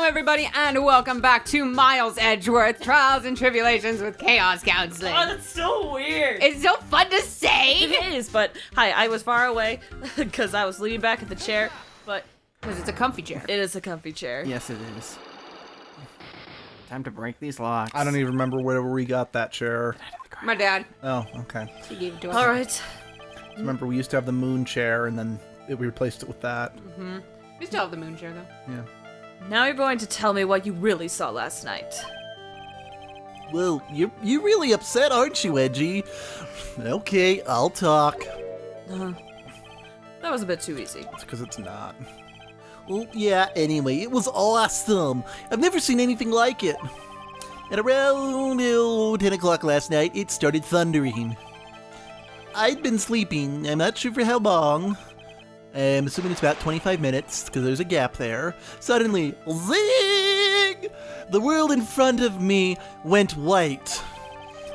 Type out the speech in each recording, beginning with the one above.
Hello, everybody, and welcome back to Miles Edgeworth Trials and Tribulations with Chaos Counseling. Oh, that's so weird. It's so fun to say. It is, but hi, I was far away because I was leaning back in the chair, but Because it's a comfy chair. it is a comfy chair. Yes, it is. Time to break these locks. I don't even remember where we got that chair. My dad. Oh, okay. He gave it to us. All right. Remember, we used to have the moon chair, and then we replaced it with that. We still have the moon chair, though. Yeah. Now you're going to tell me what you really saw last night. Well, you're really upset, aren't you, Edgy? Okay, I'll talk. That was a bit too easy. It's because it's not. Well, yeah, anyway, it was awesome. I've never seen anything like it. At around 10 o'clock last night, it started thundering. I'd been sleeping, I'm not sure for how long. I'm assuming it's about 25 minutes, because there's a gap there. Suddenly, zing! The world in front of me went white.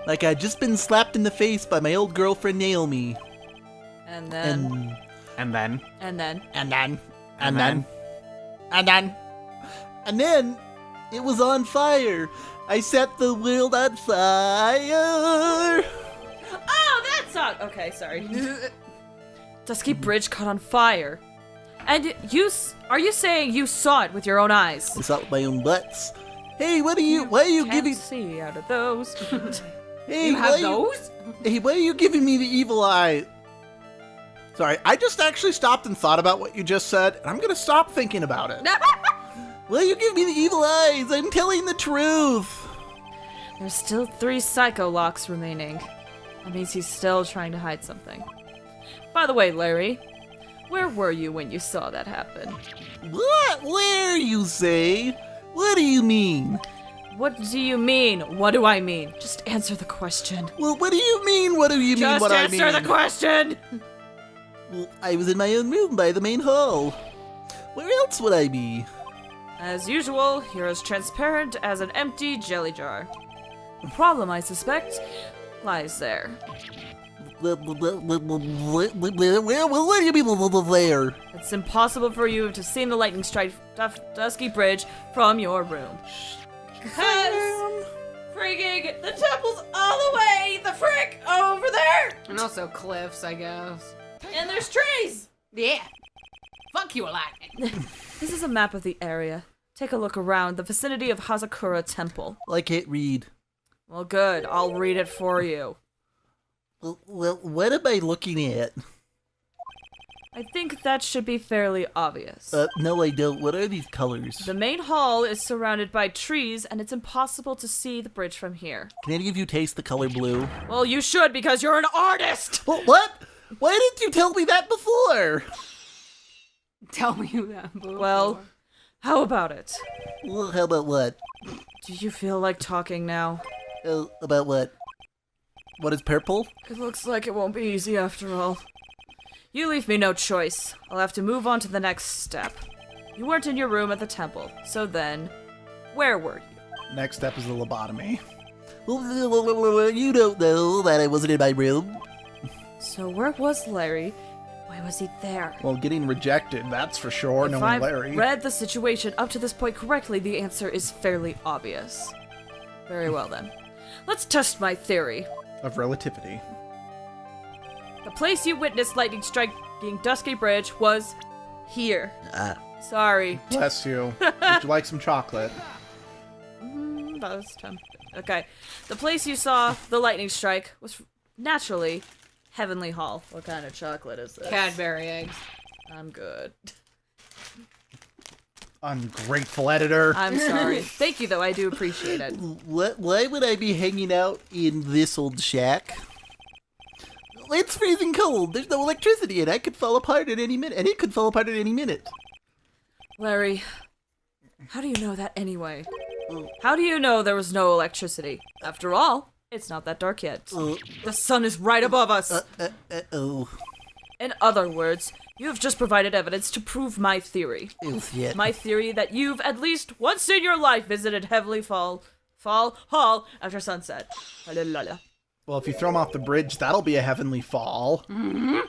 Like I'd just been slapped in the face by my old girlfriend Naomi. And then, And then? and then, And then, And then? and then, it was on fire. I set the world on fire. oh, that song. Okay, sorry. Dusky Bridge caught on fire. And are you saying you saw it with your own eyes? I saw it with my own butts. Hey, why are you Can't giving? see out of those. Hey, You why have are those? Hey, why are you giving me the evil eye? Sorry, I just actually stopped and thought about what you just said, and I'm gonna stop thinking about it. Why you give me the evil eyes? I'm telling the truth. There's still 3 psycho locks remaining. That means he's still trying to hide something. By the way, Larry, where were you when you saw that happen? What? Where, you say? What do you mean? What do you mean? What do I mean? Just answer the question. Well, what do you mean? What do you mean? Just What answer I mean? the question! Well, I was in my own room by the main hall. Where else would I be? As usual, you're as transparent as an empty jelly jar. The problem, I suspect, lies there. Where do you mean there? It's impossible for you to see the lightning strike Dusky Bridge from your room. Because freaking the temple's all the way the frick over there! And also cliffs, I guess. And there's trees! Yeah. Fuck you, Aladdin. This is a map of the area. Take a look around the vicinity of Hazakura Temple. I can't read. Well, good. I'll read it for you. Well, what am I looking at? I think that should be fairly obvious. No, I don't. What are these colors? The main hall is surrounded by trees, and it's impossible to see the bridge from here. Can any of you taste the color blue? Well, you should because you're an artist! What? Why didn't you tell me that before? Tell me that. Before. Well, how about it? Well, how about what? Do you feel like talking now? About what? What is purple? It looks like it won't be easy after all. You leave me no choice. I'll have to move on to the next step. You weren't in your room at the temple, so then, where were you? Next step is the lobotomy. Well, you don't know that I wasn't in my room. So where was Larry? Why was he there? Well, getting rejected, that's for sure, If knowing I've Larry. read the situation up to this point correctly, the answer is fairly obvious. Very well then. Let's test my theory. Of relativity. The place you witnessed lightning striking Dusky Bridge was here. Sorry. Bless you. Would you like some chocolate? That was tempting. Okay. The place you saw the lightning strike was naturally Heavenly Hall. What kind of chocolate is this? Cadbury eggs. I'm good. Ungrateful editor. I'm sorry. Thank you, though. I do appreciate it. Why would I be hanging out in this old shack? It's freezing cold. There's no electricity, and I could fall apart at any minute. And it could fall apart at any minute. Larry, how do you know that anyway? How do you know there was no electricity? After all, it's not that dark yet. The sun is right above us. Oh, In other words, you have just provided evidence to prove my theory. yeah. My theory that you've at least once in your life visited Heavenly Fall Hall after sunset. La-la-la-la. Well, if you throw him off the bridge, that'll be a heavenly fall. I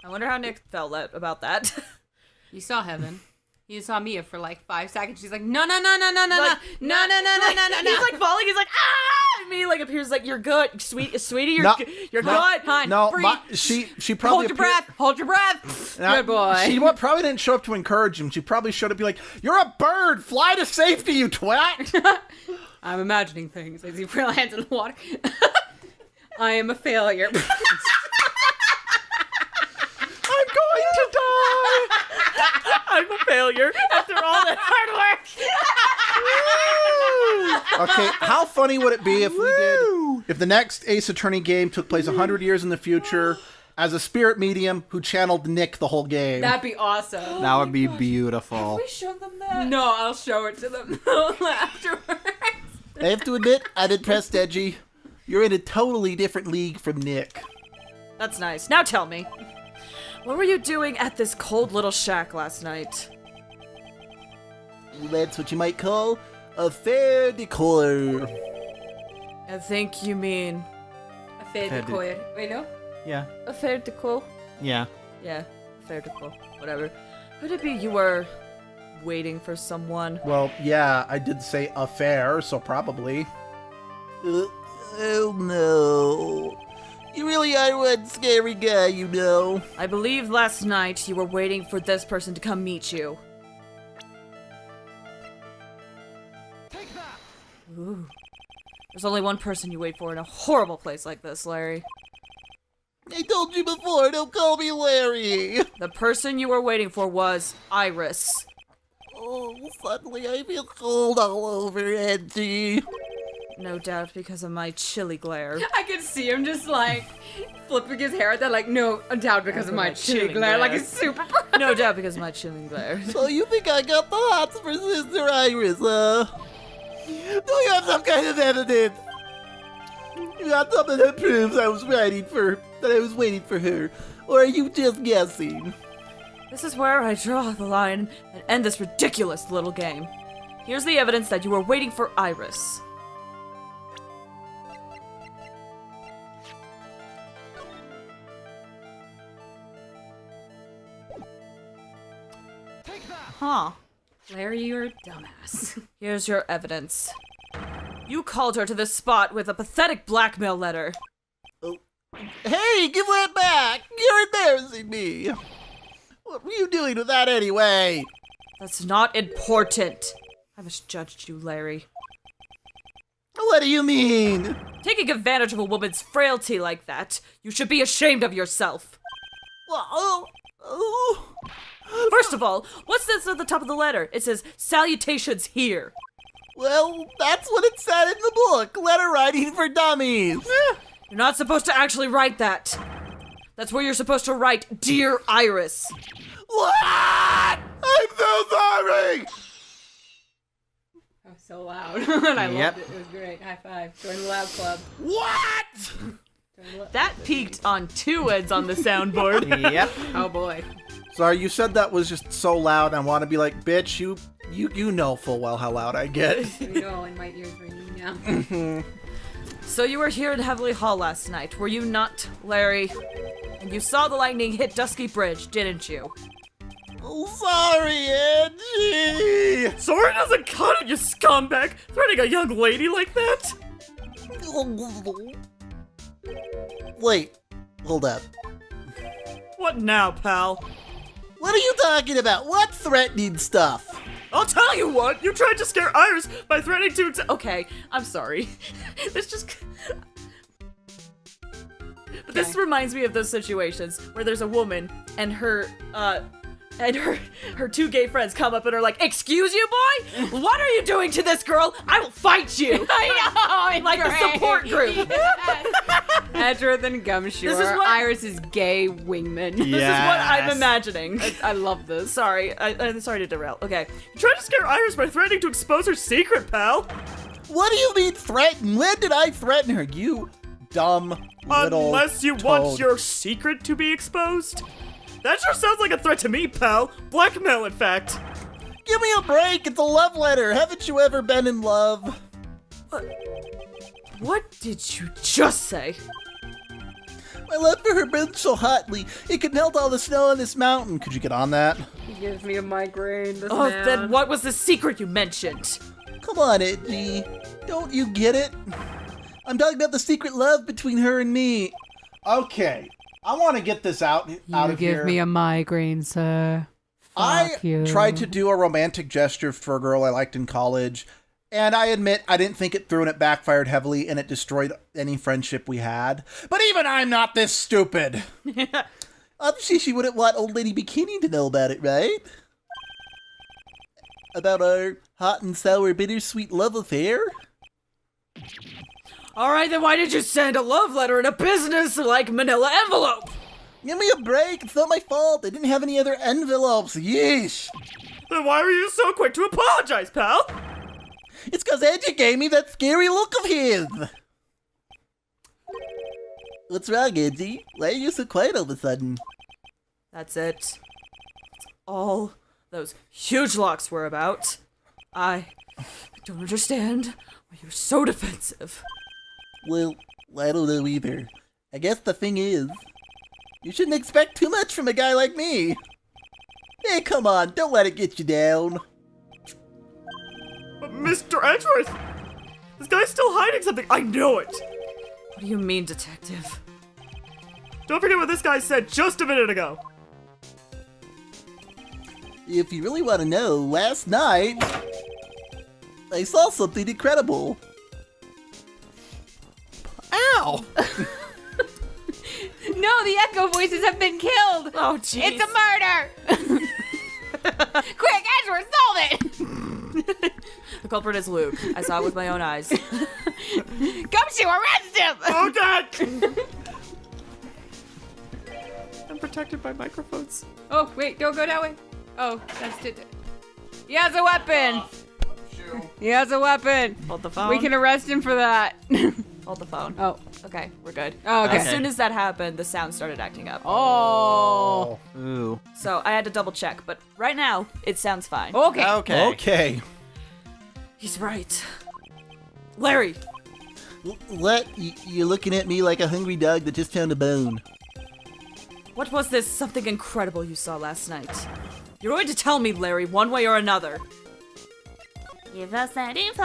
wonder how Nick felt about that. You saw heaven. You saw Mia for like 5 seconds. She's like, no, no, no, no, no, no, Like, no, no, no, no, no, no, no. He's like falling. He's like, ah! And me like appears like, you're good, sweetie. You're No, you're no, good, hon. No, breathe. she probably Hold your breath. Hold your breath. Good boy. She probably didn't show up to encourage him. She probably showed up to be like, "You're a bird. Fly to safety, you twat." I'm imagining things as he lands in the water. I am a failure. I'm going to die. I'm a failure after all that hard work. Okay, how funny would it be if we did, if the next Ace Attorney game took place 100 years in the future as a spirit medium who channeled Nick the whole game? That'd be awesome. That would be beautiful. We showed them that. No, I'll show it to them afterwards. I have to admit, I'm impressed, Edgy. You're in a totally different league from Nick. That's nice. Now tell me, what were you doing at this cold little shack last night? That's what you might call a fair decor. I think you mean A fait de coeur. Wait, no? Yeah. a fair decor. Yeah. Yeah, fair decor. Whatever. Could it be you were waiting for someone? Well, yeah, I did say affair, so probably. Oh no. You really are one scary guy, you know. I believe last night you were waiting for this person to come meet you. Ooh. There's only one person you wait for in a horrible place like this, Larry. I told you before, don't call me Larry. The person you were waiting for was Iris. Oh, suddenly I feel cold all over, Edgy. No doubt because of my chilly glare. I could see him just like flipping his hair at that, like, no doubt because of my chilly glare. Like, it's super. No doubt because of my chilling glare. So you think I got the hots for Sister Iris, huh? Do you have some kind of evidence? You got something that proves I was waiting for her, or are you just guessing? This is where I draw the line and end this ridiculous little game. Here's the evidence that you were waiting for Iris. Huh. Larry, you're a dumbass. Here's your evidence. You called her to this spot with a pathetic blackmail letter. Hey, give that back! You're embarrassing me! What were you doing with that anyway? That's not important. I misjudged you, Larry. What do you mean? Taking advantage of a woman's frailty like that, you should be ashamed of yourself. Well, First of all, what's this at the top of the letter? It says, salutations here. well, that's what it said in the book, Letter Writing for Dummies. You're not supposed to actually write that. That's where you're supposed to write, Dear Iris. What? I'm so sorry! That was so loud. And I Yep. loved it. It was great. High five. Join the loud club. What? That peaked on 2 ends on the soundboard. Yep. Oh boy. Sorry, you said that was just so loud. I want to be like, bitch, you know full well how loud I get. I know, and my ears ringing now. So you were here in Heavenly Hall last night, were you not, Larry? And you saw the lightning hit Dusky Bridge, didn't you? Oh, sorry, Angie. Sorry doesn't cut it, you scumbag! Threatening a young lady like that? Wait, hold up. What now, pal? What are you talking about? What threatening stuff? I'll tell you what! You tried to scare Iris by threatening to Okay, I'm sorry. This just... But this reminds me of those situations where there's a woman and her two gay friends come up and are like, "Excuse you, boy? What are you doing to this girl? I will fight you!" I know, Like the support group. Edgeworth and Gumshoe This is are what- Iris's gay wingman. This is what I'm Yes. imagining. I love this. Sorry, I'm sorry to derail. Okay. You tried to scare Iris by threatening to expose her secret, pal. What do you mean threaten? When did I threaten her? You dumb little Unless you toad. want your secret to be exposed. That sure sounds like a threat to me, pal. Blackmail, in fact. Give me a break. It's a love letter. Haven't you ever been in love? What did you just say? My love for her burns so hotly, it could melt all the snow on this mountain. Could you get on that? He gives me a migraine. This Oh, man. then what was the secret you mentioned? Come on, Edgy. Don't you get it? I'm talking about the secret love between her and me. Okay, I want to get this out You of give here. me a migraine, sir. I Fuck you. tried to do a romantic gesture for a girl I liked in college, and I admit I didn't think it through and it backfired heavily and it destroyed any friendship we had. But even I'm not this stupid. Obviously, she wouldn't want Old Lady Bikini to know about it, right? About our hot and sour bittersweet love affair? Alright, then why did you send a love letter in a business-like manila envelope? Give me a break. It's not my fault. I didn't have any other envelopes. Yeesh. Then why were you so quick to apologize, pal? It's because Edgy gave me that scary look of his. What's wrong, Edgy? Why are you so quiet all of a sudden? That's it. That's all those huge locks were about. I don't understand why you're so defensive. Well, I don't know either. I guess the thing is, you shouldn't expect too much from a guy like me. Hey, come on, don't let it get you down. Mr. Edgeworth! This guy's still hiding something. I know it! What do you mean, detective? Don't forget what this guy said just a minute ago. If you really want to know, last night, I saw something incredible. Ow! No, the echo voices have been killed. Oh, jeez. It's a murder. Quick, Edgeworth, solve it. The culprit is Luke. I saw it with my own eyes. Gumshoe, arrest him. Oh, God! I'm protected by microphones. Oh, wait, don't go that way. Oh, that's it. He has a weapon. He has a weapon. Hold the phone. We can arrest him for that. Hold the phone. Oh. Okay, we're good. Oh, okay. As soon as that happened, the sound started acting up. Oh. Ooh. So I had to double check, but right now, it sounds fine. Okay. Okay. Okay. He's right. Larry, What? You're looking at me like a hungry dog that just found a bone. what was this something incredible you saw last night? You're going to tell me, Larry, one way or another. Give us that info.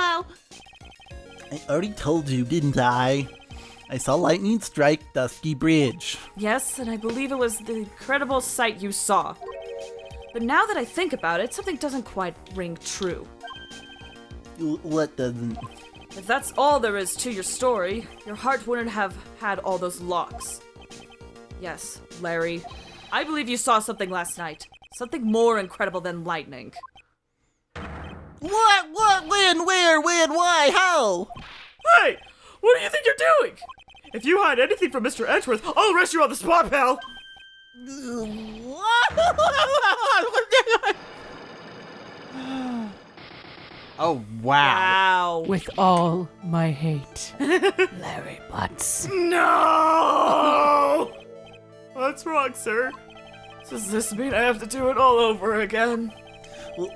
I already told you, didn't I? I saw lightning strike Dusky Bridge. Yes, and I believe it was the incredible sight you saw. But now that I think about it, something doesn't quite ring true. What doesn't? If that's all there is to your story, your heart wouldn't have had all those locks. Yes, Larry, I believe you saw something last night. Something more incredible than lightning. What? When? Where? When? Why? How? Hey! What do you think you're doing? If you hide anything from Mr. Edgeworth, I'll arrest you on the spot, pal! Oh, wow. Wow. With all my hate, Larry Butts. No! What's wrong, sir? Does this mean I have to do it all over again?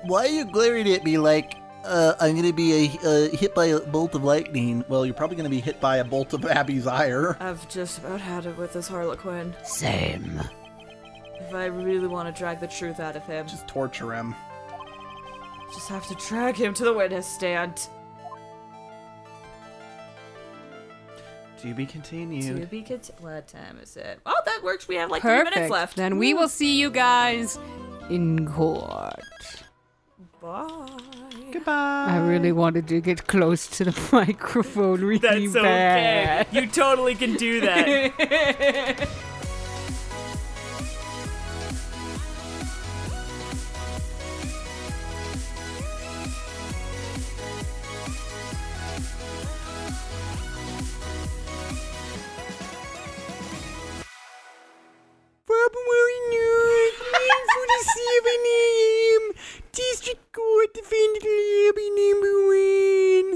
Why are you glaring at me like I'm gonna be hit by a bolt of lightning? Well, you're probably going to be hit by a bolt of Abby's ire. I've just about had it with this Harlequin. Same. If I really want to drag the truth out of him, Just torture him. just have to drag him to the witness stand. To be continued. To be what time is it? Oh, that works. We have like 3 Perfect. minutes left. Then we will see you guys in court. Bye. Goodbye. I really wanted to get close to the microphone really That's bad. okay. You totally can do that. February 9th, for the 7